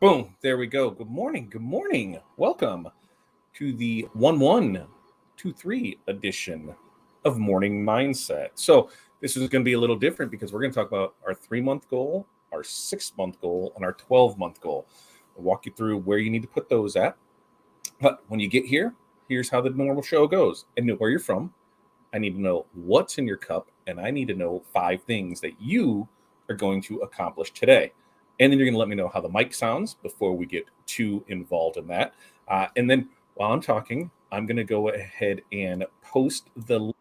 Boom. There we go. Good morning. Good morning. Welcome to the 1123 edition of Morning Mindset. So, this is going to be a little different because we're going to talk about our 3 month goal, our 6 month goal, and our 12-month goal. I'll walk you through where you need to put those at. But when you get here, here's how the normal show goes. I know where you're from. I need to know what's in your cup, and I need to know 5 things that you are going to accomplish today. And then you're going to let me know how the mic sounds before we get too involved in that. And then while I'm talking, I'm going to go ahead and post the link.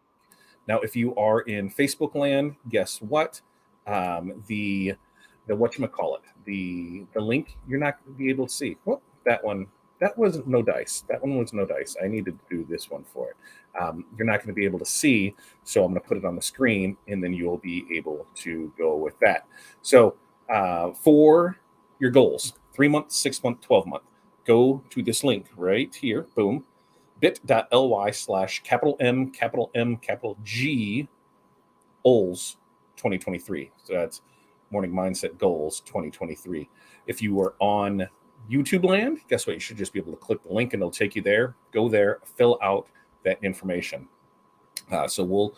Now, if you are in Facebook land, guess what? The whatchamacallit, the link you're not going to be able to see. Well, that was no dice. That one was no dice. I needed to do this one for it. You're not going to be able to see, so I'm going to put it on the screen, and then you'll be able to go with that. So for your goals, 3 month, 6 month, 12 month, go to this link right here. Boom. bit.ly/M G goals 2023. So that's Morning Mindset Goals 2023. If you are on YouTube land, guess what? You should just be able to click the link and it'll take you there. Go there, fill out that information. So we'll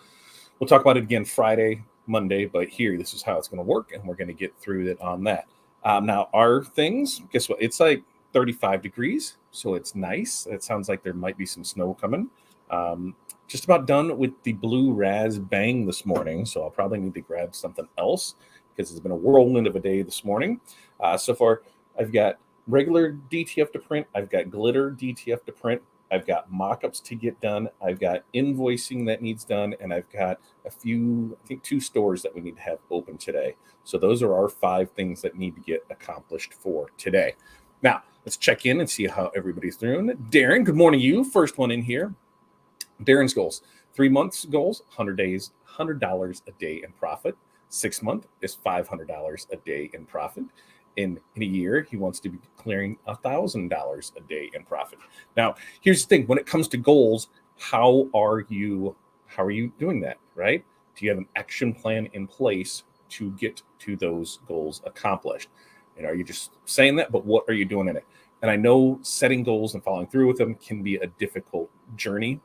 talk about it again Friday, Monday, but here, this is how it's going to work, and we're going to get through it on that. Now, our things, guess what? It's like 35 degrees, so it's nice. It sounds like there might be some snow coming. Just about done with the blue Raz Bang this morning, so I'll probably need to grab something else because it's been a whirlwind of a day this morning. So far, I've got regular DTF to print. I've got glitter DTF to print. I've got mock-ups to get done. I've got invoicing that needs done, and I've got a few, I think 2 stores that we need to have open today. So those are our 5 things that need to get accomplished for today. Now, let's check in and see how everybody's doing. Darren, good morning to you. First one in here. Darren's goals. 3 months goals, 100 days, $100 a day in profit. 6 month is $500 a day in profit. In a year, he wants to be clearing $1,000 a day in profit. Now, here's the thing: when it comes to goals, how are you doing that? Right? Do you have an action plan in place to get to those goals accomplished? And are you just saying that? But what are you doing in it? And I know setting goals and following through with them can be a difficult journey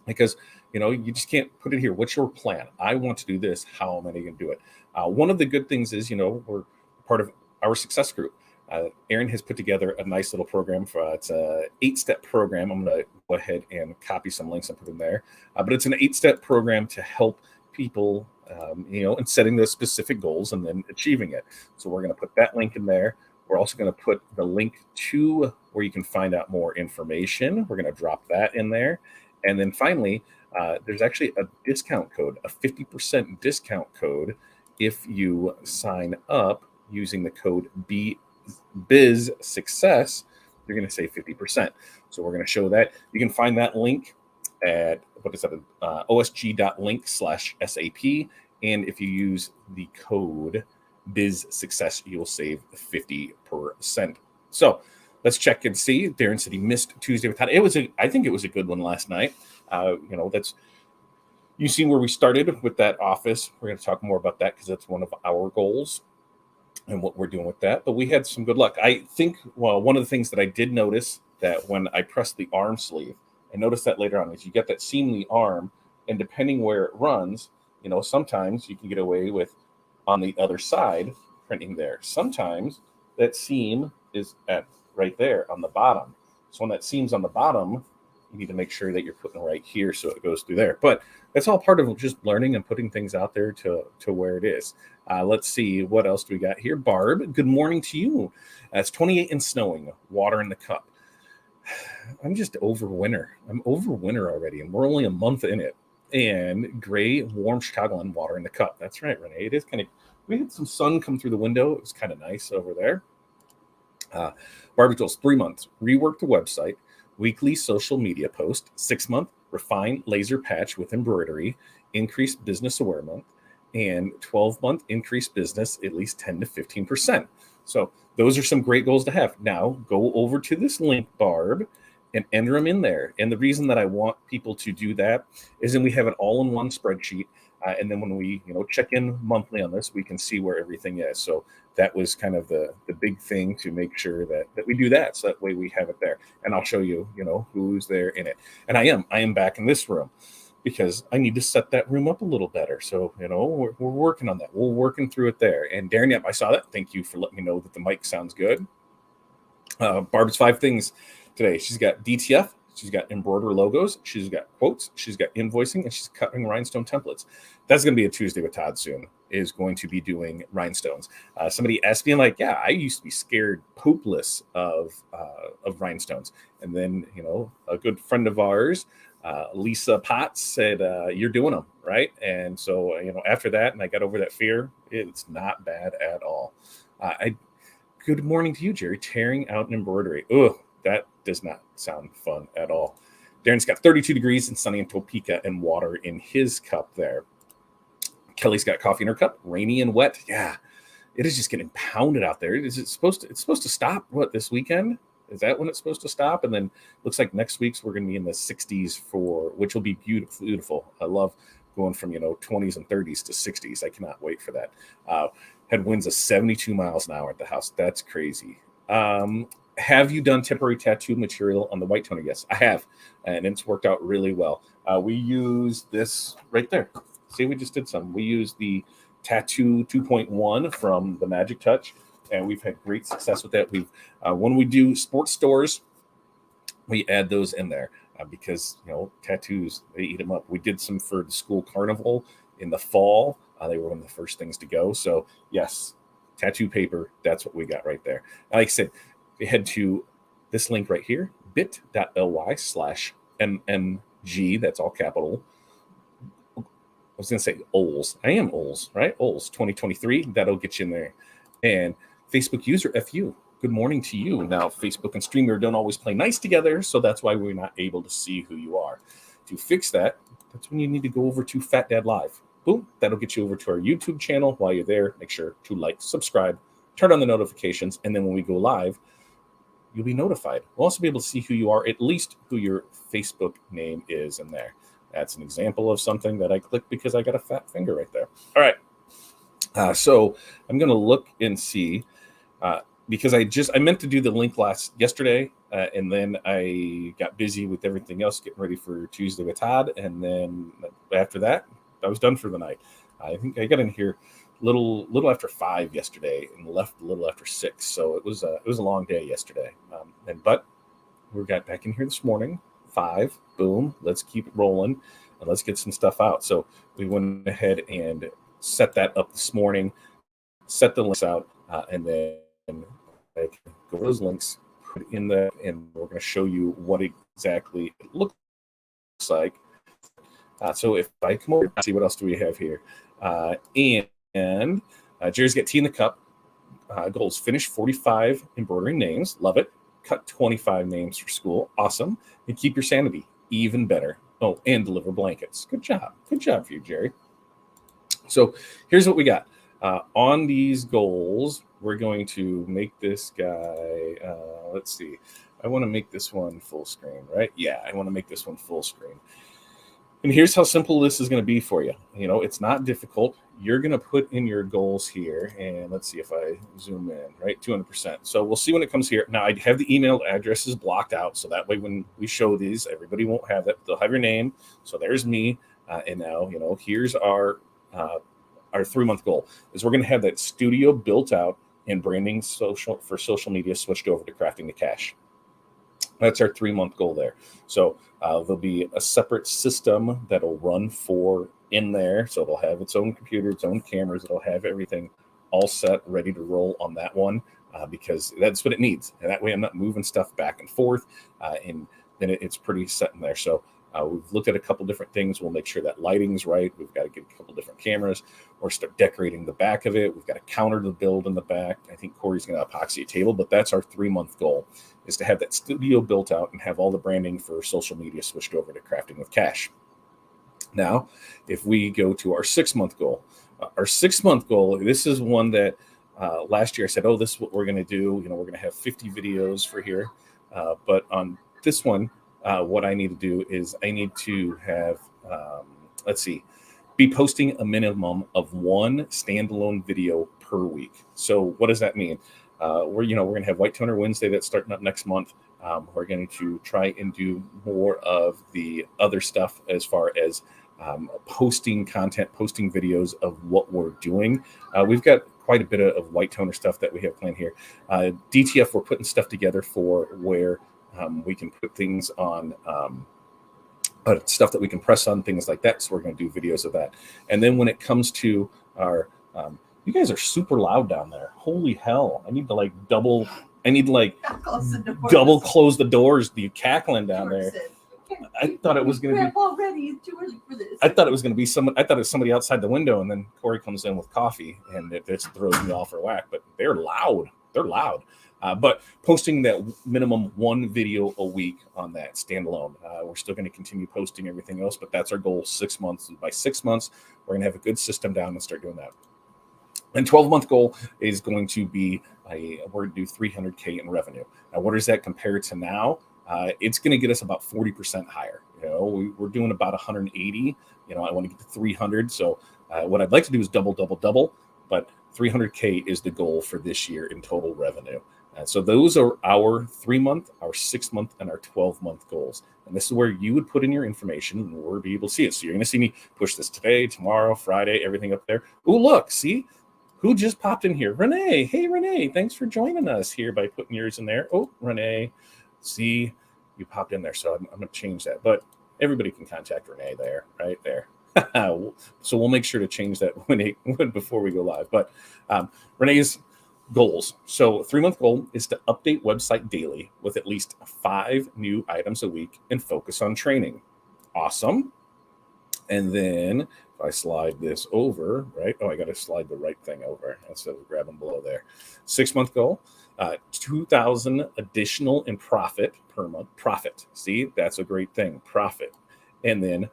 because you just can't put it here. What's your plan? I want to do this. How am I going to do it? One of the good things is we're part of our success group. Aaron has put together a nice little program it's a 8-step program. I'm going to go ahead and copy some links and put them there. But it's an 8-step program to help people, in setting those specific goals and then achieving it. So we're going to put that link in there. We're also going to put the link to where you can find out more information. We're going to drop that in there. And then finally, there's actually a discount code, a 50% discount code if you sign up using the code BIZSuccess. You're going to save 50%. So we're going to show that. You can find that link at osg.link/SAP. And if you use the code BIZSuccess, you'll save 50%. So let's check and see. Darren said he missed Tuesday with Todd. I think it was a good one last night. You see where we started with that office. We're going to talk more about that because that's one of our goals and what we're doing with that. But we had some good luck. I think, one of the things that I did notice that when I pressed the arm sleeve, I noticed that later on is you get that seam in the arm, and depending where it runs, sometimes you can get away with on the other side printing there. Sometimes that seam is at right there on the bottom. So when that seam's on the bottom, you need to make sure that you're putting it right here so it goes through there. But that's all part of just learning and putting things out there to where it is. Let's see, what else do we got here? Barb, good morning to you. It's 28 and snowing, water in the cup. I'm just over winter. I'm over winter already, and we're only a month in it. And gray, warm Chicagoland, water in the cup. That's right, Renee. It is kind of, we had some sun come through the window. It was kind of nice over there. Barbie goals, 3 months, rework the website, weekly social media post, 6 month, refine laser patch with embroidery, increase business awareness, and 12-month increase business at least 10 to 15%. So those are some great goals to have. Now go over to this link, Barb, and enter them in there. And the reason that I want people to do that is then we have it all in one spreadsheet. And then when we, check in monthly on this, we can see where everything is. So that was kind of the big thing to make sure that we do that. So that way we have it there. And I'll show you, who's there in it. And I am back in this room because I need to set that room up a little better. So, we're working on that. We're working through it there. And Darren, yep, I saw that. Thank you for letting me know that the mic sounds good. Barb's 5 things today. She's got DTF. She's got embroidery logos. She's got quotes. She's got invoicing, and she's cutting rhinestone templates. That's going to be a Tuesday with Todd soon. Is going to be doing rhinestones. Somebody asked me, like, yeah, I used to be scared hopeless of rhinestones, and then a good friend of ours, Lisa Potts, said, "You're doing them right." And so after that, and I got over that fear. It's not bad at all. Good morning to you, Jerry. Tearing out an embroidery. Ugh. That does not sound fun at all. Darren's got 32 degrees and sunny in Topeka and water in his cup there. Kelly's got coffee in her cup, rainy and wet. Yeah, it is just getting pounded out there. It's supposed to stop, this weekend? Is that when it's supposed to stop? And then looks like next week's we're going to be in the 60s which will be beautiful. I love going from, 20s and 30s to 60s. I cannot wait for that. Had winds of 72 miles an hour at the house. That's crazy. Have you done temporary tattoo material on the white toner? Yes, I have, and it's worked out really well. We use this right there. See, we just did some. We use the Tattoo 2.1 from the Magic Touch, and we've had great success with that. When we do sports stores, we add those in there because tattoos, they eat them up. We did some for the school carnival in the fall. They were one of the first things to go. So yes, tattoo paper. That's what we got right there. Like I said, head to this link right here, bit.ly/MMG. That's all capital. I was going to say OLS. I am OLS, right? OLS 2023. That'll get you in there. And Facebook user FU. Good morning to you. Now, Facebook and Streamer don't always play nice together, so that's why we're not able to see who you are. To fix that, that's when you need to go over to Fat Dad Live. Boom. That'll get you over to our YouTube channel. While you're there, make sure to like, subscribe, turn on the notifications, and then when we go live, you'll be notified. We'll also be able to see who you are, at least who your Facebook name is in there. That's an example of something that I clicked because I got a fat finger right there. All right. So I'm going to look and see because I meant to do the link yesterday, and then I got busy with everything else, getting ready for Tuesday with Todd. And then after that, I was done for the night. I think I got in here little after 5 yesterday and left a little after 6. So it was a long day yesterday. But we got back in here this morning, 5, boom, let's keep it rolling and let's get some stuff out. So we went ahead and set that up this morning, set the links out, and then I can go to those links, put it in there, and we're going to show you what exactly it looks like. So if I come over, see what else do we have here. And Jerry's got tea in the cup. Goals: finish 45 embroidering names. Love it. Cut 25 names for school. Awesome. And keep your sanity. Even better. Oh, and deliver blankets. Good job. Good job for you, Jerry. So here's what we got. On these goals, we're going to make this guy, let's see. I want to make this one full screen, right? Yeah, I want to make this one full screen. And here's how simple this is going to be for you. It's not difficult. You're going to put in your goals here. And let's see if I zoom in, right? 200%. So we'll see when it comes here. Now, I have the email addresses blocked out. So that way, when we show these, everybody won't have that. They'll have your name. So there's me. And now, here's our 3-month goal is we're going to have that studio built out and branding for social media switched over to Crafting to Cash. That's our 3-month goal there. So there'll be a separate system that'll run in there. So it'll have its own computer, its own cameras. It'll have everything all set, ready to roll on that one because that's what it needs. And that way I'm not moving stuff back and forth. And then it's pretty set in there. So we've looked at a couple different things. We'll make sure that lighting's right. We've got to get a couple different cameras or start decorating the back of it. We've got a counter to build in the back. I think Corey's going to epoxy a table, but that's our 3-month goal is to have that studio built out and have all the branding for social media switched over to Crafting with Cash. Now, if we go to our 6-month goal, this is one that last year I said, this is what we're going to do. We're going to have 50 videos for here. But on this one, what I need to do is I need to have, be posting a minimum of one standalone video per week. So what does that mean? We're going to have White Toner Wednesday that's starting up next month. We're going to try and do more of the other stuff as far as posting content, posting videos of what we're doing. We've got quite a bit of White Toner stuff that we have planned here. DTF, we're putting stuff together for where we can put things on stuff that we can press on, things like that. So we're going to do videos of that. And then when it comes to our, you guys are super loud down there. Holy hell. I need to double close the doors. The cackling down there. I thought it was going to be already too early for this. I thought it was going to be someone. I thought it was somebody outside the window, and then Corey comes in with coffee, and it just throws me off for whack. But they're loud. They're loud. But posting that minimum one video a week on that standalone. We're still going to continue posting everything else, but that's our goal. 6 months. By 6 months, we're going to have a good system down and start doing that. And 12-month goal is going to be we're going to do 300K in revenue. Now, what does that compare to now? It's going to get us about 40% higher. We're doing about 180. I want to get to 300. So what I'd like to do is double, but 300K is the goal for this year in total revenue. So those are our 3-month, our 6-month, and our 12-month goals. And this is where you would put in your information and we'll be able to see it. So you're going to see me push this today, tomorrow, Friday, everything up there. Oh, look, see? Who just popped in here? Renee. Hey, Renee. Thanks for joining us here by putting yours in there. Oh, Renee. See, you popped in there. So I'm going to change that. But everybody can contact Renee there, right there. So we'll make sure to change that before we go live. But Renee's goals. So 3-month goal is to update website daily with at least 5 new items a week and focus on training. Awesome. And then if I slide this over, right? Oh, I got to slide the right thing over instead of grabbing below there. 6-month goal, 2,000 additional in profit per month. Profit. See, that's a great thing. Profit. And then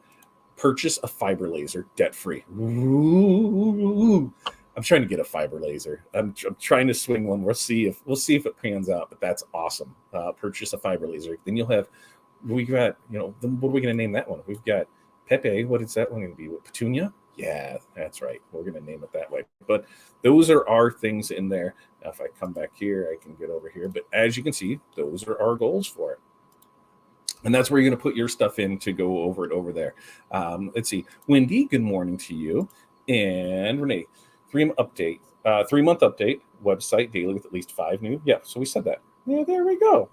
purchase a fiber laser debt-free. Ooh. I'm trying to get a fiber laser. I'm trying to swing one. We'll see if it pans out, but that's awesome. Purchase a fiber laser. Then what are we going to name that one? We've got Pepe. What is that one going to be? Petunia? Yeah, that's right. We're going to name it that way. But those are our things in there. Now, if I come back here, I can get over here. But as you can see, those are our goals for it. And that's where you're going to put your stuff in to go over it over there. Let's see. Wendy, good morning to you. And Renee, 3-month update, website daily with at least 5 new. Yeah, so we said that. Yeah, there we go.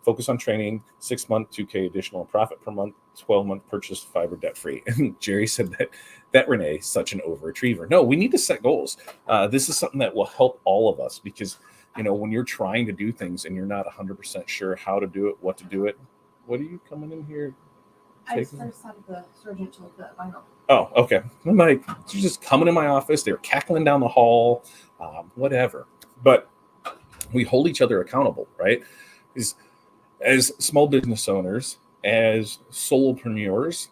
Focus on training, 6-month, 2K additional profit per month, 12-month purchase fiber debt free. And Jerry said that Renee is such an overachiever. No, we need to set goals. This is something that will help all of us because, when you're trying to do things and you're not 100% sure how to do it, what to do it. What are you coming in here? I just thought of the surgeon to look at vinyl. Oh, okay. I'm like, she's just coming in my office. They're cackling down the hall, whatever. But we hold each other accountable, right? As small business owners, as solopreneurs,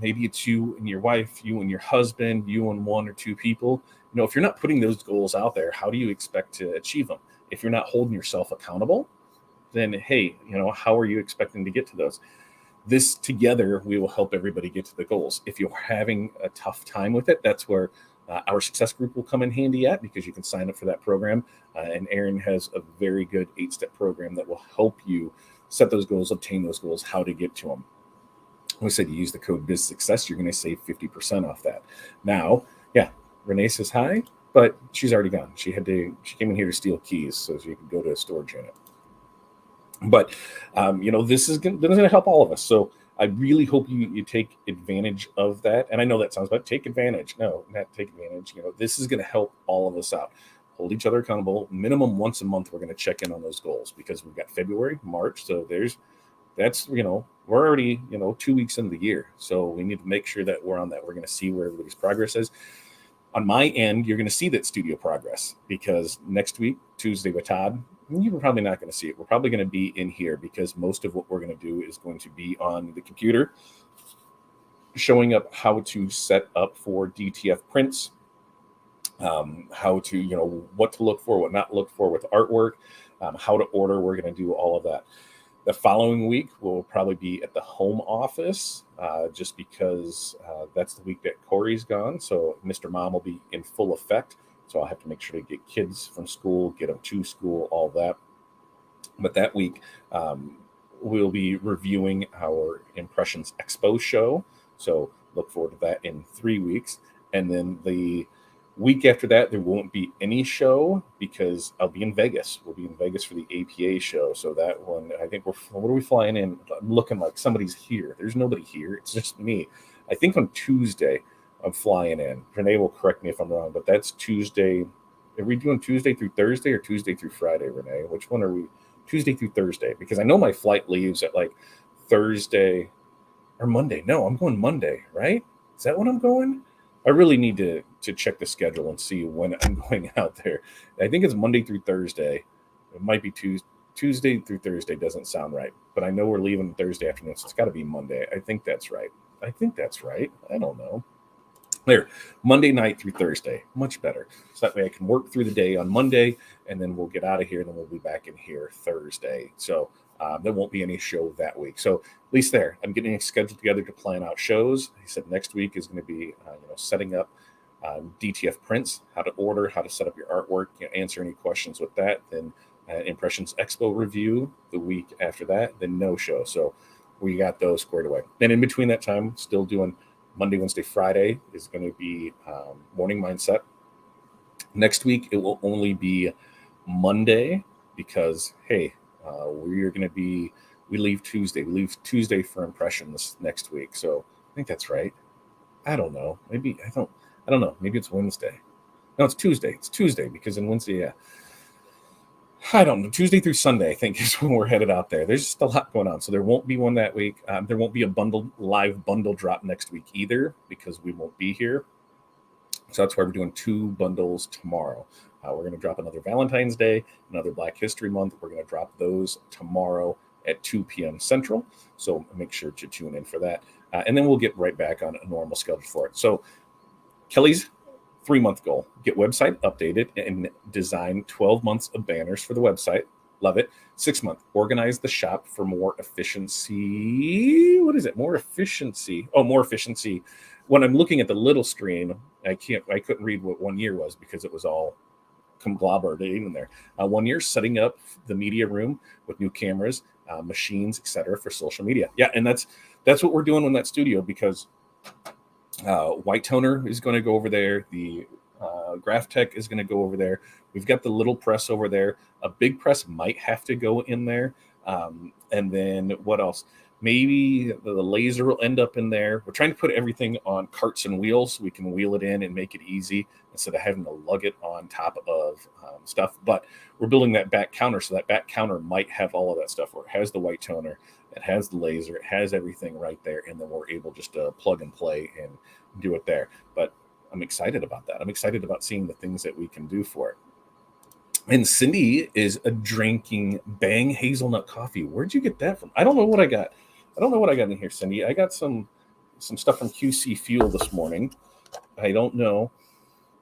maybe it's you and your wife, you and your husband, you and 1 or 2 people. If you're not putting those goals out there, how do you expect to achieve them? If you're not holding yourself accountable, then hey, how are you expecting to get to those? This together, we will help everybody get to the goals. If you're having a tough time with it, that's where our success group will come in handy at because you can sign up for that program. And Aaron has a very good 8-step program that will help you set those goals, obtain those goals, how to get to them. We said you use the code BizSuccess, you're going to save 50% off that. Now, yeah, Renee says hi, but she's already gone. She came in here to steal keys so she could go to a storage unit. But, this is going to help all of us. So I really hope you take advantage of that. And I know that sounds bad. Take advantage. No, not take advantage. This is going to help all of us out. Hold each other accountable. Minimum once a month, we're going to check in on those goals because we've got February, March. So we're already, 2 weeks into the year. So we need to make sure that we're on that. We're going to see where everybody's progress is. On my end, you're going to see that studio progress because next week, Tuesday with Todd, you're probably not going to see it. We're probably going to be in here because most of what we're going to do is going to be on the computer, showing up how to set up for DTF prints, how to, what to look for, what not to look for with artwork, how to order. We're going to do all of that. The following week, we'll probably be at the home office just because that's the week that Corey's gone. So Mr. Mom will be in full effect. So I'll have to make sure to get kids from school, get them to school, all that. But that week, we'll be reviewing our Impressions Expo show. So look forward to that in 3 weeks. And then the week after that, there won't be any show because I'll be in Vegas. We'll be in Vegas for the APA show. So that one, I think what are we flying in? I'm looking like somebody's here. There's nobody here. It's just me. I think on Tuesday, I'm flying in. Renee will correct me if I'm wrong, but that's Tuesday. Are we doing Tuesday through Thursday or Tuesday through Friday, Renee? Which one are we? Tuesday through Thursday, because I know my flight leaves at like Thursday or Monday. No, I'm going Monday, right? Is that when I'm going? I really need to check the schedule and see when I'm going out there. I think it's Monday through Thursday. It might be Tuesday through Thursday. Doesn't sound right, but I know we're leaving Thursday afternoon, so it's got to be Monday. I think that's right. I don't know. There, Monday night through Thursday, much better. So that way I can work through the day on Monday, and then we'll get out of here, and then we'll be back in here Thursday. So there won't be any show that week. So at least there, I'm getting a schedule together to plan out shows. He said next week is going to be setting up DTF prints, how to order, how to set up your artwork, answer any questions with that. Then Impressions Expo review the week after that. Then no show. So we got those squared away. Then in between that time, still doing Monday, Wednesday, Friday is going to be Morning Mindset. Next week, it will only be Monday because, hey, we leave Tuesday. We leave Tuesday for Impressions next week. So I think that's right. I don't know. Maybe I don't know. Maybe it's Wednesday. No, it's Tuesday. It's Tuesday because in Wednesday, yeah. I don't know. Tuesday through Sunday, I think, is when we're headed out there. There's just a lot going on. So there won't be one that week. There won't be a live bundle drop next week either because we won't be here. So that's why we're doing 2 bundles tomorrow. We're going to drop another Valentine's Day, another Black History Month. We're going to drop those tomorrow at 2 p.m. Central. So make sure to tune in for that. And then we'll get right back on a normal schedule for it. So Kelly's 3-month goal, get website updated and design 12 months of banners for the website. Love it. 6-month, organize the shop for more efficiency. What is it? More efficiency. Oh, more efficiency. When I'm looking at the little screen, I couldn't read what 1 year was because it was all conglomerated in there. 1 year setting up the media room with new cameras, machines, etc. for social media. Yeah, and that's what we're doing in that studio because White Toner is going to go over there. The Graph Tech is going to go over there. We've got the little press over there. A big press might have to go in there. And then what else? Maybe the laser will end up in there. We're trying to put everything on carts and wheels so we can wheel it in and make it easy instead of having to lug it on top of stuff. But we're building that back counter, so that back counter might have all of that stuff where it has the White Toner, it has the laser, it has everything right there, and then we're able just to plug and play and do it there. But I'm excited about that. I'm excited about seeing the things that we can do for it. And Cindy is drinking Bang hazelnut coffee. Where'd you get that from? I don't know what I got. In here, Cindy. I got some stuff from QC Fuel this morning. I don't know.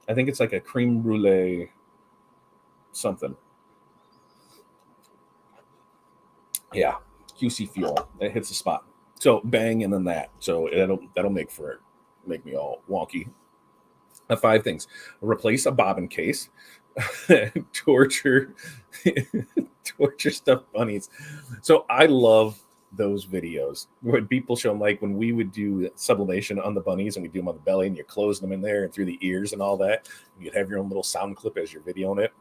I think it's like a creme brulee something. Yeah, QC Fuel. It hits the spot. So Bang and then that. So that'll make me all wonky. 5 things. Replace a bobbin case. torture stuffed bunnies. So I love those videos when people show them, like when we would do sublimation on the bunnies and we do them on the belly and you close them in there and through the ears and all that, and you'd have your own little sound clip as you're videoing it.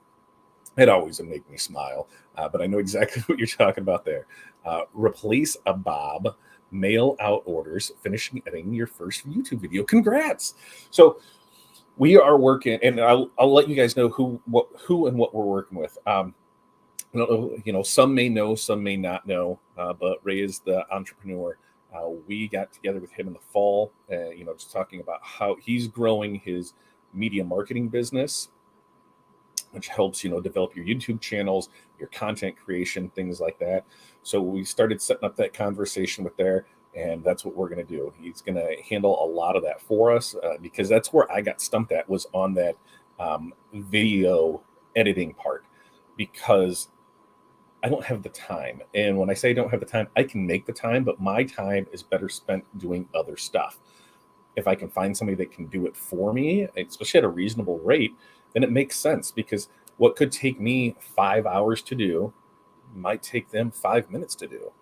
It always would make me smile, but I know exactly what you're talking about there. Replace a bob, mail out orders, finishing editing your first YouTube video. Congrats. So we are working, and I'll let you guys know who and what we're working with. I don't know, some may know, some may not know, but Ray is the entrepreneur. We got together with him in the fall, just talking about how he's growing his media marketing business, which helps, develop your YouTube channels, your content creation, things like that. So we started setting up that conversation with there. And that's what we're going to do. He's going to handle a lot of that for us because that's where I got stumped at, was on that video editing part, because I don't have the time. And when I say I don't have the time, I can make the time, but my time is better spent doing other stuff. If I can find somebody that can do it for me, especially at a reasonable rate, then it makes sense, because what could take me 5 hours to do might take them 5 minutes to do.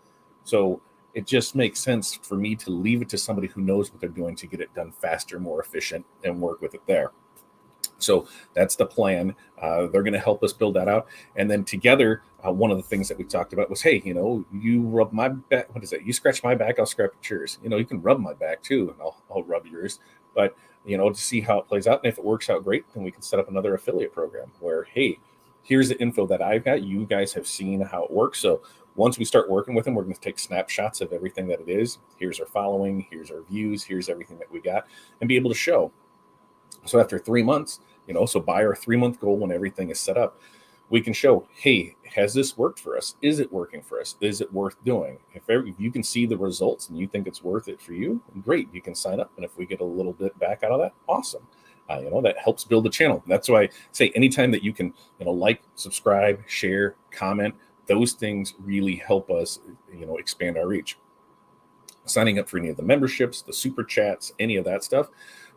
So it just makes sense for me to leave it to somebody who knows what they're doing to get it done faster, more efficient, and work with it there. So that's the plan. They're going to help us build that out. And then together, one of the things that we talked about was, hey, you rub my back. What is it? You scratch my back, I'll scratch yours. You can rub my back too, and I'll rub yours. But, to see how it plays out. And if it works out great, then we can set up another affiliate program where, hey, here's the info that I've got. You guys have seen how it works. So once we start working with them, we're going to take snapshots of everything that it is. Here's our following, here's our views, here's everything that we got, and be able to show. So after 3 months, so by our 3-month goal, when everything is set up, we can show, hey, has this worked for us? Is it working for us? Is it worth doing? If you can see the results and you think it's worth it for you, great, you can sign up. And if we get a little bit back out of that, awesome. That helps build the channel. That's why I say anytime that you can, like, subscribe, share, comment, those things really help us, expand our reach. Signing up for any of the memberships, the super chats, any of that stuff.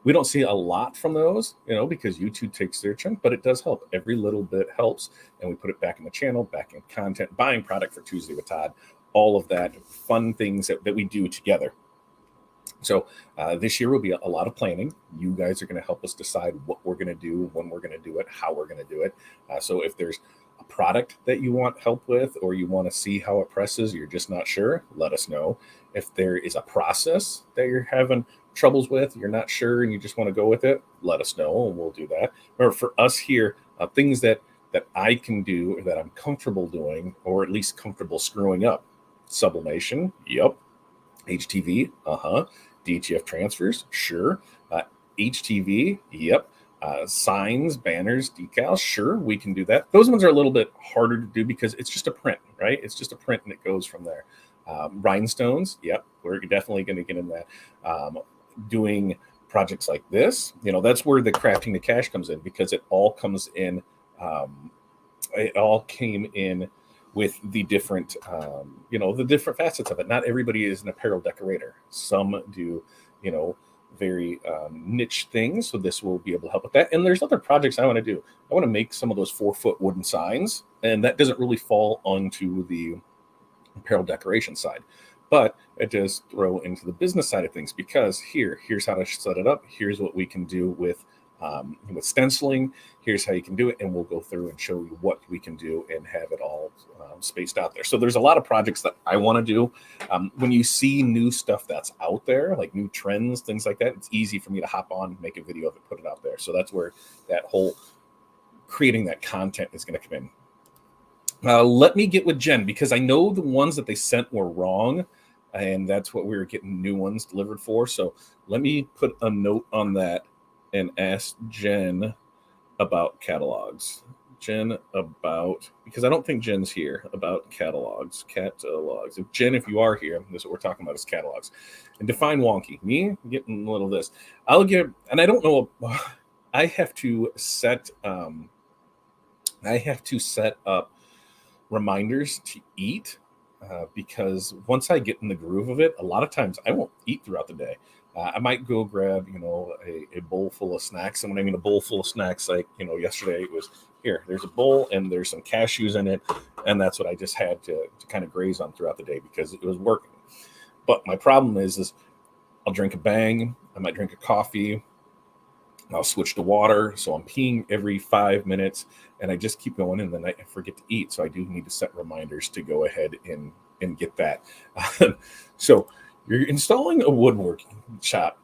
We don't see a lot from those, because YouTube takes their chunk, but it does help. Every little bit helps. And we put it back in the channel, back in content, buying product for Tuesday with Todd, all of that fun things that we do together. So this year will be a lot of planning. You guys are going to help us decide what we're going to do, when we're going to do it, how we're going to do it. So if there's a product that you want help with, or you want to see how it presses, you're just not sure, let us know. If there is a process that you're having troubles with, you're not sure, and you just want to go with it, let us know, and we'll do that. Remember, for us here, things that I can do, or that I'm comfortable doing, or at least comfortable screwing up: sublimation, yep. HTV, DTF transfers, sure. HTV, yep. Signs, banners, decals, sure, we can do that. Those ones are a little bit harder to do because it's just a print, right? It's just a print and it goes from there. Rhinestones, yep, we're definitely going to get in that. Doing projects like this, that's where the crafting to cash comes in, because it all comes in. It all came in with the different, the different facets of it. Not everybody is an apparel decorator. Some do, very niche things. So this will be able to help with that. And there's other projects I want to do. I want to make some of those 4-foot wooden signs, and that doesn't really fall onto the apparel decoration side, but it does throw into the business side of things, because here's how to set it up. Here's what we can do with stenciling. Here's how you can do it, and we'll go through and show you what we can do and have it all spaced out there. So there's a lot of projects that I want to do. When you see new stuff that's out there, like new trends, things like that, it's easy for me to hop on, make a video of it, put it out there. So that's where that whole creating that content is going to come in. Let me get with Jen, because I know the ones that they sent were wrong, and that's what we were getting new ones delivered for. So let me put a note on that and ask Jen about catalogs. Because I don't think Jen's here, about catalogs. If Jen, if you are here, this is what we're talking about, is catalogs. And define wonky. Me getting a little of this. And I don't know, I have to set up reminders to eat, because once I get in the groove of it, a lot of times I won't eat throughout the day. I might go grab, a bowl full of snacks. And when I mean a bowl full of snacks, like, yesterday it was, there's a bowl and there's some cashews in it. And that's what I just had to kind of graze on throughout the day, because it was working. But my problem is I'll drink a Bang. I might drink a coffee. I'll switch to water. So I'm peeing every 5 minutes, and I just keep going, and then I forget to eat. So I do need to set reminders to go ahead and get that. So you're installing a woodworking shop.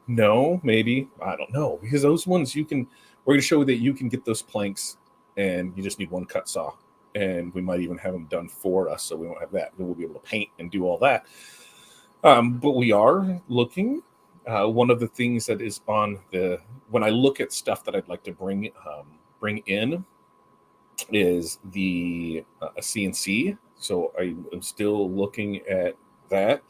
No, maybe, I don't know, because those ones we're going to show that you can get those planks, and you just need one cut saw, and we might even have them done for us, so we won't have that. Then we'll be able to paint and do all that. But we are looking. One of the things that is when I look at stuff that I'd like to bring in is the a CNC. So I am still looking at that.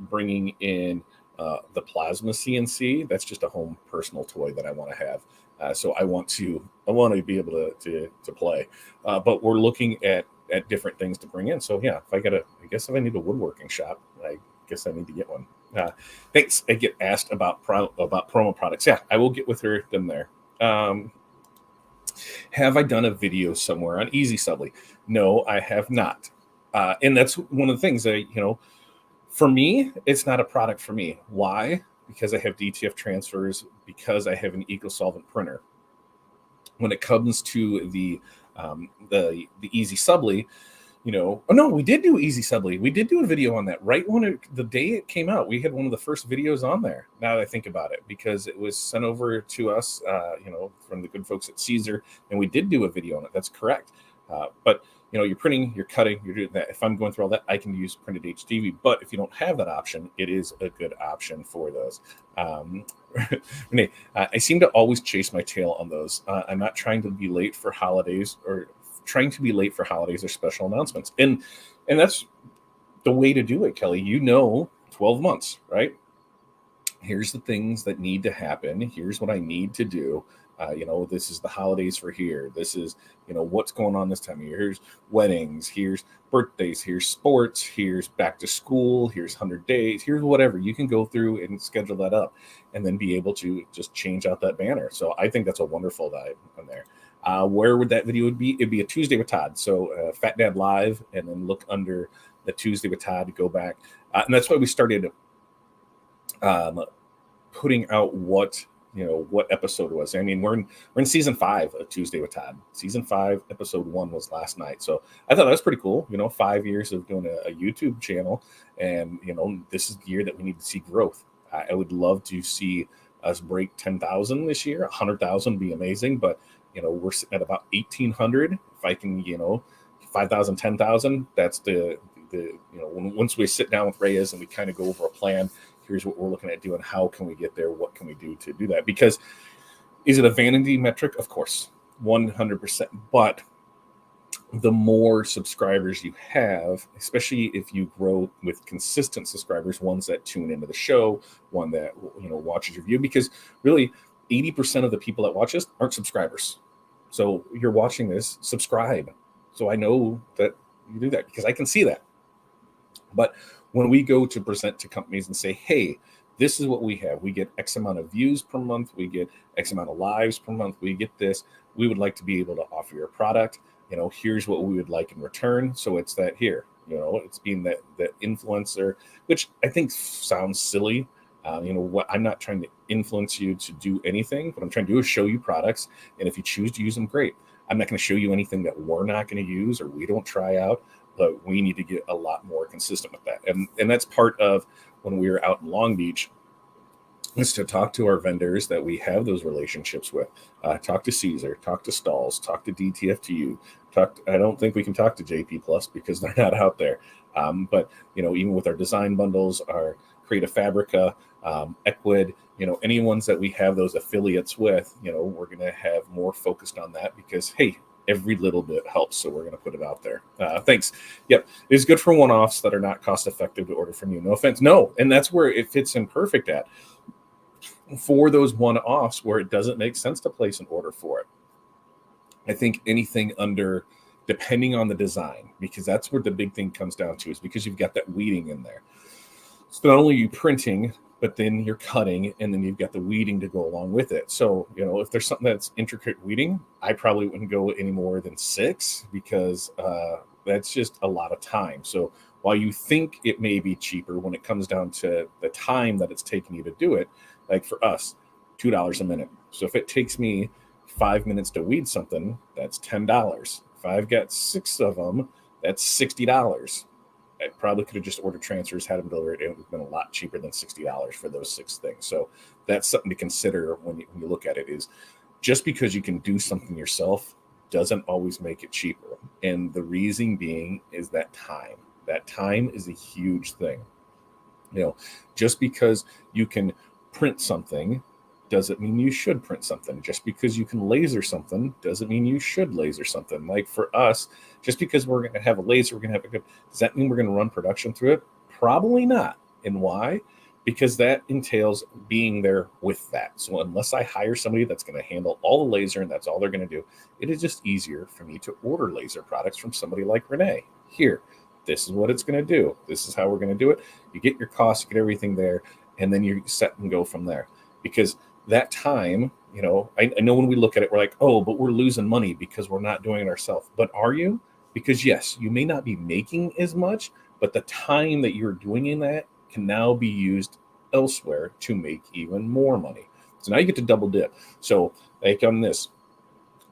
Bringing in the plasma CNC. That's just a home personal toy that I want to have. So I want to be able to play. But we're looking at at different things to bring in. So yeah, I guess if I need a woodworking shop, I guess I need to get one. Thanks. I get asked about promo products. Yeah, I will get with them there. Have I done a video somewhere on Easy Subly? No, I have not. And that's one of the things that, for me, it's not a product for me. Why? Because I have DTF transfers, because I have an EcoSolvent printer. When it comes to the Easy Subly, oh no, we did do Easy Subly. We did do a video on that right when the day it came out. We had one of the first videos on there. Now that I think about it, because it was sent over to us, from the good folks at Caesar, and we did do a video on it. That's correct. But you're printing, you're cutting, you're doing that. If I'm going through all that, I can use printed HDV. But if you don't have that option, it is a good option for those. Renee, I seem to always chase my tail on those. I'm not trying to be late for holidays or special announcements. And that's the way to do it, Kelly. 12 months, right? Here's the things that need to happen. Here's what I need to do. This is the holidays for here. This is, what's going on this time of year. Here's weddings, here's birthdays, here's sports, here's back to school, here's 100 days, here's whatever. You can go through and schedule that up and then be able to just change out that banner. So I think that's a wonderful dive on there. Where would that video be? It'd be a Tuesday with Todd. So Fat Dad Live, and then look under the Tuesday with Todd to go back. And that's why we started putting out what episode it was. I mean, we're in season 5 of Tuesday with Todd. Season 5, episode 1 was last night. So I thought that was pretty cool. 5 years of doing a YouTube channel, and this is the year that we need to see growth. I would love to see us break 10,000 this year. 100,000 would be amazing, but we're sitting at about 1,800. If I can, 5,000, 10,000, that's the once we sit down with Reyes and we kind of go over a plan. Here's what we're looking at doing. How can we get there? What can we do to do that? Because is it a vanity metric? Of course, 100%. But the more subscribers you have, especially if you grow with consistent subscribers, ones that tune into the show, one that watches your view, because really 80% of the people that watch us aren't subscribers. So you're watching this, subscribe. So I know that you do that because I can see that. But when we go to present to companies and say, hey, this is what we have. We get X amount of views per month. We get X amount of lives per month. We get this. We would like to be able to offer your product. Here's what we would like in return. So it's that here, it's being that influencer, which I think sounds silly. What I'm not trying to influence you to do anything. What I'm trying to do is show you products. And if you choose to use them, great. I'm not going to show you anything that we're not going to use or we don't try out. But we need to get a lot more consistent with that. And that's part of when we were out in Long Beach, is to talk to our vendors that we have those relationships with. Talk to Caesar, talk to Stalls, talk to DTFTU. I don't think we can talk to JP Plus because they're not out there. But even with our design bundles, our Creative Fabrica, Equid, any ones that we have those affiliates with, we're going to have more focused on that because, hey, every little bit helps. So we're going to put it out there. Thanks. Yep. It's good for one-offs that are not cost effective to order from you. No offense. No. And that's where it fits in perfect at. For those one-offs where it doesn't make sense to place an order for it. I think anything under, depending on the design, because that's where the big thing comes down to, is because you've got that weeding in there. So not only are you printing, but then you're cutting, and then you've got the weeding to go along with it. So, if there's something that's intricate weeding, I probably wouldn't go any more than 6 because that's just a lot of time. So while you think it may be cheaper, when it comes down to the time that it's taking you to do it, like for us, $2 a minute. So if it takes me 5 minutes to weed something, that's $10. If I've got 6 of them, that's $60. I probably could have just ordered transfers, had them delivered. It would have been a lot cheaper than $60 for those 6 things. So that's something to consider when you look at it, is just because you can do something yourself doesn't always make it cheaper. And the reason being is that time. That time is a huge thing. Just because you can print something doesn't mean you should print something. Just because you can laser something doesn't mean you should laser something. Like for us, just because we're going to have a laser, we're going to have a good, does that mean we're going to run production through it? Probably not. And why? because that entails being there with that. So unless I hire somebody that's going to handle all the laser and that's all they're going to do, it is just easier for me to order laser products from somebody like Renee. Here, this is what it's going to do. This is how we're going to do it. You get your costs, you get everything there, and then you set and go from there. Because that time, I know when we look at it, we're like, oh, but we're losing money because we're not doing it ourselves. But are you? Because yes, you may not be making as much, but the time that you're doing in that can now be used elsewhere to make even more money. So now you get to double dip. So like on this,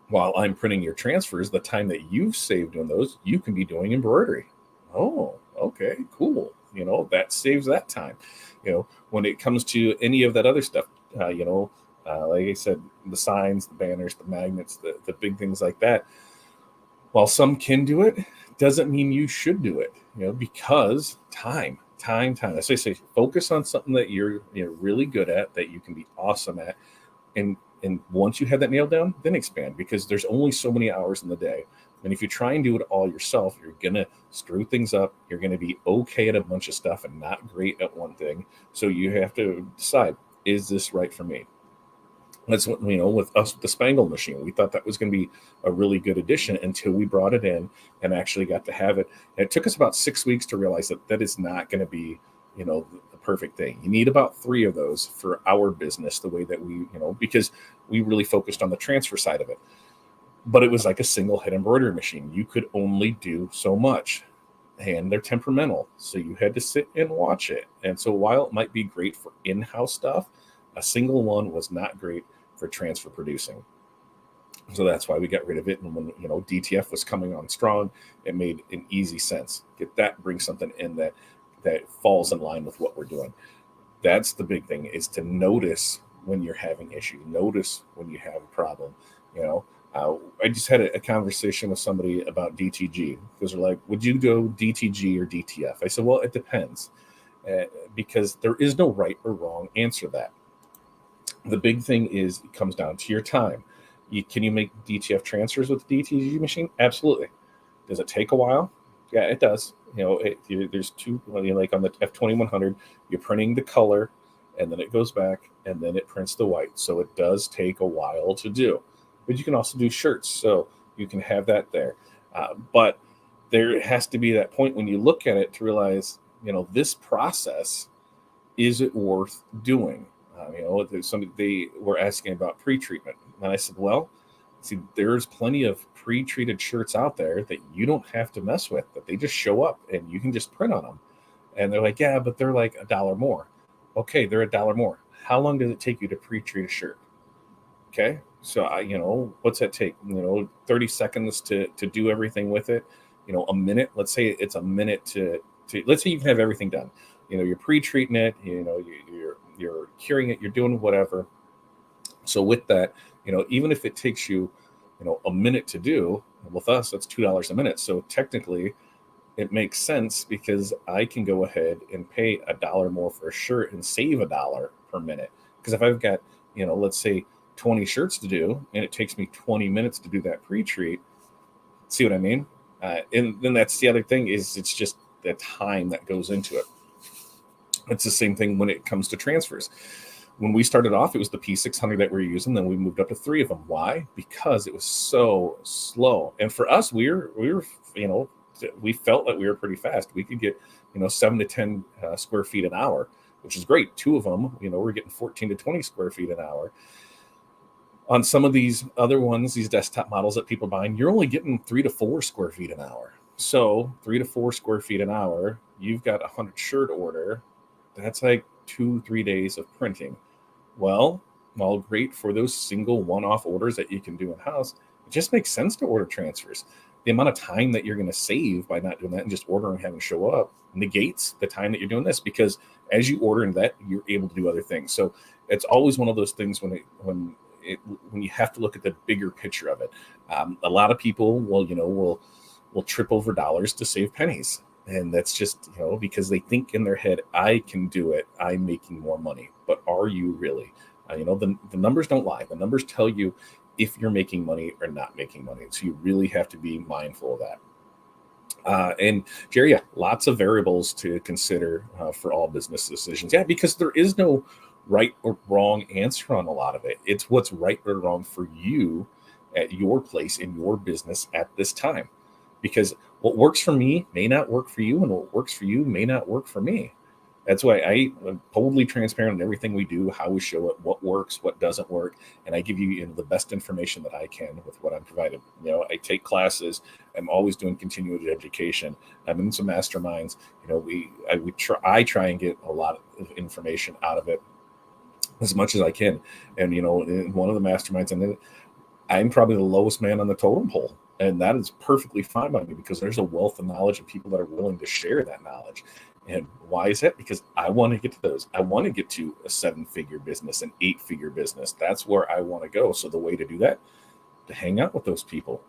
while I'm printing your transfers, the time that you've saved on those, you can be doing embroidery. Oh, okay, cool. That saves that time. When it comes to any of that other stuff, like I said, the signs, the banners, the magnets, the big things like that. While some can do it, doesn't mean you should do it, because time. As I say, focus on something that you're really good at, that you can be awesome at. And once you have that nailed down, then expand, because there's only so many hours in the day. And if you try and do it all yourself, you're going to screw things up. You're going to be okay at a bunch of stuff and not great at one thing. So you have to decide, is this right for me? That's what, with us, the Spangle machine, we thought that was going to be a really good addition until we brought it in and actually got to have it. And it took us about 6 weeks to realize that is not going to be, the perfect thing. You need about 3 of those for our business, the way that we, because we really focused on the transfer side of it. But it was like a single head embroidery machine. You could only do so much, and they're temperamental. So you had to sit and watch it. And so while it might be great for in-house stuff, a single one was not great for transfer producing. So that's why we got rid of it. And when, DTF was coming on strong, it made an easy sense. Get that, bring something in that falls in line with what we're doing. That's the big thing, is to notice when you're having issues, notice when you have a problem. I just had a conversation with somebody about DTG, because they're like, would you go DTG or DTF? I said, well, it depends, because there is no right or wrong answer to that. The big thing is, it comes down to your time. Can you make DTF transfers with the DTG machine? Absolutely. Does it take a while? Yeah, it does. There's two, like on the F2100, you're printing the color, and then it goes back, and then it prints the white. So it does take a while to do. But you can also do shirts, so you can have that there. But there has to be that point when you look at it to realize, this process, is it worth doing? They were asking about pre-treatment. And I said, well, see, there's plenty of pre-treated shirts out there that you don't have to mess with, that they just show up and you can just print on them. And they're like, yeah, but they're like $1 more. Okay, they're $1 more. How long does it take you to pre-treat a shirt? Okay, so what's that take? 30 seconds to do everything with it. A minute. Let's say it's a minute to let's say you can have everything done. You're pre-treating it. You're curing it. You're doing whatever. So with that, even if it takes you, a minute to do, with us, that's $2 a minute. So technically, it makes sense, because I can go ahead and pay $1 more for a shirt and save $1 per minute. Because if I've got, let's say 20 shirts to do, and it takes me 20 minutes to do that pre-treat, see what I mean? And then that's the other thing, is it's just the time that goes into it. It's the same thing when it comes to transfers. When we started off, it was the P600 that we were using. Then we moved up to 3 of them. Why? Because it was so slow. And for us, we felt that we were pretty fast. We could get, 7 to 10 square feet an hour, which is great. 2 of them, we're getting 14 to 20 square feet an hour. On some of these other ones, these desktop models that people are buying, you're only getting 3 to 4 square feet an hour. So 3 to 4 square feet an hour, you've got a 100 shirt order. That's like 2-3 days of printing. Well, great for those single one-off orders that you can do in-house. It just makes sense to order transfers. The amount of time that you're going to save by not doing that and just ordering and having show up negates the time that you're doing this, because as you order in that, you're able to do other things. So it's always one of those things when you have to look at the bigger picture of it. A lot of people will trip over dollars to save pennies. And that's just, because they think in their head, I can do it, I'm making more money. But are you really? The numbers don't lie. The numbers tell you if you're making money or not making money. So you really have to be mindful of that. And Jerry, yeah, lots of variables to consider for all business decisions. Yeah, because there is no right or wrong answer on a lot of it. It's what's right or wrong for you at your place in your business at this time. Because what works for me may not work for you, and what works for you may not work for me. That's why I'm totally transparent in everything we do, how we show it, what works, what doesn't work, and I give you, the best information that I can with what I'm providing. I take classes. I'm always doing continuing education. I'm in some masterminds. I try and get a lot of information out of it as much as I can. And in one of the masterminds, and I'm probably the lowest man on the totem pole. And that is perfectly fine by me because there's a wealth of knowledge and people that are willing to share that knowledge. And why is that? Because I want to get to those. I want to get to a 7-figure business, an 8-figure business. That's where I want to go. So the way to do that, to hang out with those people,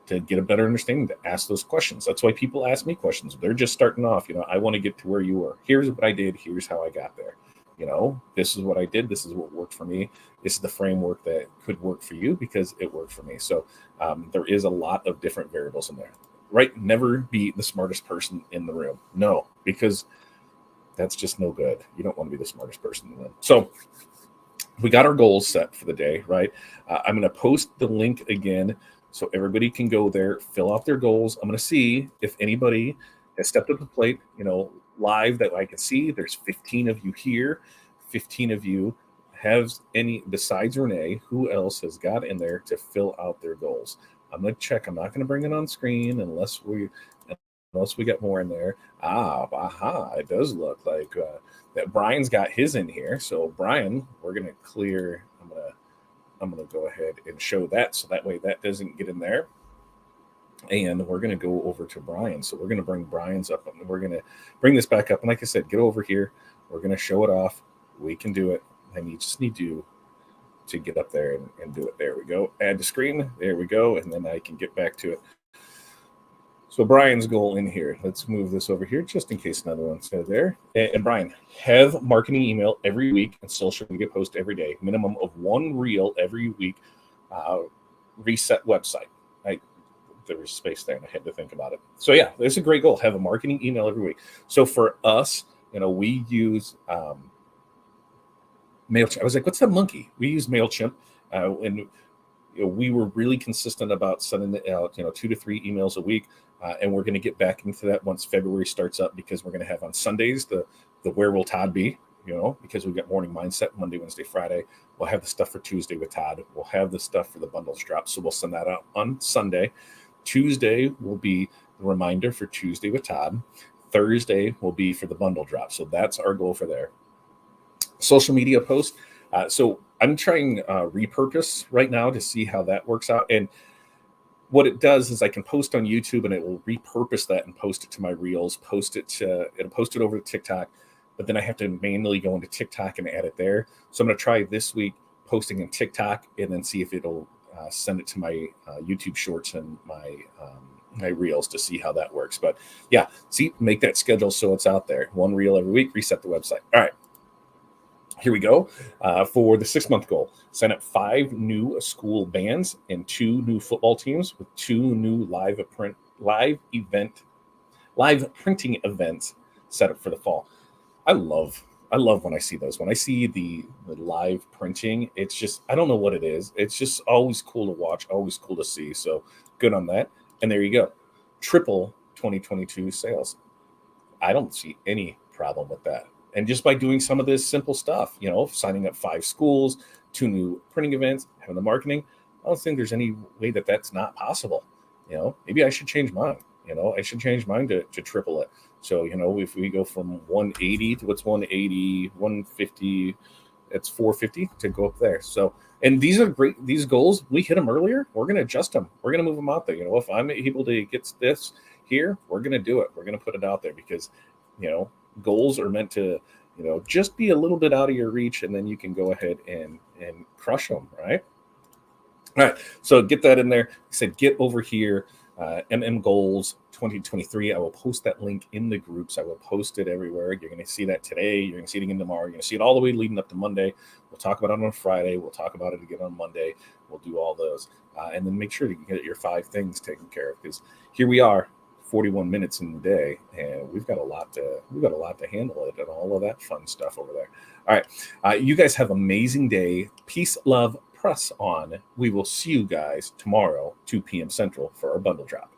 to get a better understanding, to ask those questions. That's why people ask me questions. They're just starting off. I want to get to where you were. Here's what I did. Here's how I got there. This is what I did. This is what worked for me. This is the framework that could work for you because it worked for me. So there is a lot of different variables in there, right? Never be the smartest person in the room. No, because that's just no good. You don't want to be the smartest person in the room. So we got our goals set for the day, right? I'm going to post the link again so everybody can go there, fill out their goals. I'm going to see if anybody has stepped up to the plate, live that I can see. There's 15 of you here. 15 of you have any, besides Renee, who else has got in there to fill out their goals? I'm going to check. I'm not going to bring it on screen unless we get more in there. It does look like that Brian's got his in here. So Brian, we're going to clear. I'm going to go ahead and show that. So that way that doesn't get in there. And we're going to go over to Brian. So we're going to bring Brian's up. And we're going to bring this back up. And like I said, get over here. We're going to show it off. We can do it. And you just need to get up there and do it. There we go. Add to screen. There we go. And then I can get back to it. So Brian's goal in here. Let's move this over here just in case another one's there. And Brian, have marketing email every week and social media post every day. Minimum of 1 reel every week. Reset website. There was space there and I had to think about it. So yeah, there's a great goal. Have a marketing email every week. So for us, we use MailChimp. I was like, what's that monkey? We use MailChimp. And we were really consistent about sending out, 2 to 3 emails a week. And we're going to get back into that once February starts up because we're going to have on Sundays the Where Will Todd Be? Because we've got Morning Mindset Monday, Wednesday, Friday. We'll have the stuff for Tuesday with Todd. We'll have the stuff for the bundles drop. So we'll send that out on Sunday. Tuesday will be the reminder for Tuesday with Todd. Thursday will be for the bundle drop. So that's our goal for there. Social media post. So I'm trying repurpose right now to see how that works out. And what it does is I can post on YouTube and it will repurpose that and post it to my reels, it'll post it over to TikTok, but then I have to manually go into TikTok and add it there. So I'm going to try this week posting in TikTok and then see if it'll send it to my YouTube shorts and my reels to see how that works. But yeah, make that schedule so it's out there. 1 reel every week, reset the website. All right. Here we go. For the 6-month goal, sign up 5 new school bands and 2 new football teams with 2 new live printing events set up for the fall. I love when I see those. When I see the live printing, it's just, I don't know what it is. It's just always cool to watch, always cool to see. So good on that. And there you go. Triple 2022 sales. I don't see any problem with that. And just by doing some of this simple stuff, signing up 5 schools, 2 new printing events, having the marketing, I don't think there's any way that that's not possible. Maybe I should change mine. I should change mine to triple it. So, if we go from 180 to what's 180, 150, it's 450 to go up there. So, and these are great. These goals, we hit them earlier. We're going to adjust them. We're going to move them out there. If I'm able to get this here, we're going to do it. We're going to put it out there because, goals are meant to, just be a little bit out of your reach, and then you can go ahead and crush them, right? All right, so get that in there. I said, get over here, MM Goals 2023. I will post that link in the groups. I will post it everywhere. You're going to see that today. You're going to see it again tomorrow. You're going to see it all the way leading up to Monday. We'll talk about it on Friday. We'll talk about it again on Monday. We'll do all those. And then make sure that you get your 5 things taken care of, because here we are, 41 minutes in the day, and we've got a lot to handle it and all of that fun stuff over there. All right, you guys have an amazing day. Peace, love, press on. We will see you guys tomorrow, 2 p.m. Central, for our bundle drop.